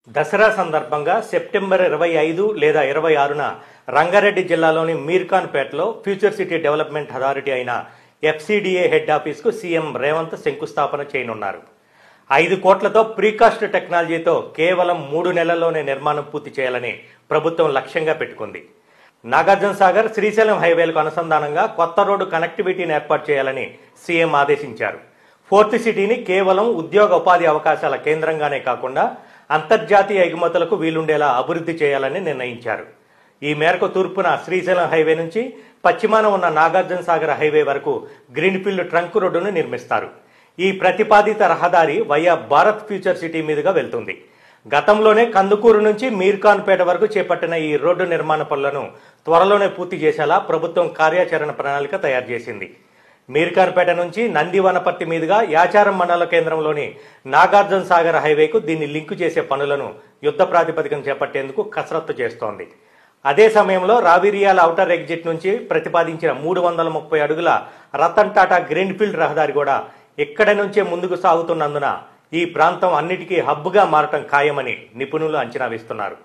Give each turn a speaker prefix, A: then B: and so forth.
A: దసరా సందర్భంగా సెప్టెంబర్ 25 లేదా 26న రంగారెడ్డి జిల్లాలోని మీర్ఖాన్పేటలో ఫ్యూచర్ సిటీ డెవలప్మెంట్ అథారిటీ అయిన ఎఫ్సిడిఏ హెడ్ ఆఫీస్కు సీఎం రేవంత్ శంకుస్థాపన చేయనున్నారు. 5 కోట్లతో ప్రీకాస్ట్ టెక్నాలజీతో కేవలం 3 నెలల్లోనే నిర్మాణం పూర్తి చేయాలని ప్రభుత్వం లక్ష్యంగా పెట్టుకుంది. నాగార్జున సాగర్ శ్రీశైలం హైవేలకు అనుసంధానంగా కొత్త రోడ్డు కనెక్టివిటీని ఏర్పాటు చేయాలని సీఎం ఆదేశించారు. ఫోర్త్ సిటీని కేవలం ఉద్యోగ ఉపాధి అవకాశాల కేంద్రంగానే కాకుండా అంతర్జాతీయ ఎగుమతులకు వీలుండేలా అభివృద్ధి చేయాలని నిర్ణయించారు. ఈ మేరకు తూర్పున శ్రీశైలం హైవే నుంచి పశ్చిమాన ఉన్న నాగార్జున సాగర్ హైవే వరకు గ్రీన్ఫీల్డ్ ట్రంక్ రోడ్డును నిర్మిస్తారు. ఈ ప్రతిపాదిత రహదారి వయా భారత్ ఫ్యూచర్ సిటీ మీదుగా వెళ్తుంది. గతంలోనే కందుకూరు నుంచి మీర్ఖాన్పేట వరకు చేపట్టిన ఈ రోడ్డు నిర్మాణ పనులను త్వరలోనే పూర్తి చేసేలా ప్రభుత్వం కార్యాచరణ ప్రణాళిక తయారు చేసింది. మీర్ఖాన్పేట నుంచి నందివనపర్తి మీదుగా యాచారం మండల కేంద్రంలోని నాగార్జున సాగర్ హైవేకు దీన్ని లింకు చేసే పనులను యుద్ధ ప్రాతిపదికన చేపట్టేందుకు కసరత్తు చేస్తోంది. అదే సమయంలో రావిరియాల ఔటర్ ఎగ్జిట్ నుంచి ప్రతిపాదించిన 330 అడుగుల రతన్ టాటా గ్రీన్ఫీల్డ్ రహదారి కూడా ఇక్కడి నుంచే ముందుకు సాగుతున్నందున ఈ ప్రాంతం అన్నిటికీ హబ్గా మారటం ఖాయమని నిపుణులు అంచనా వేస్తున్నారు.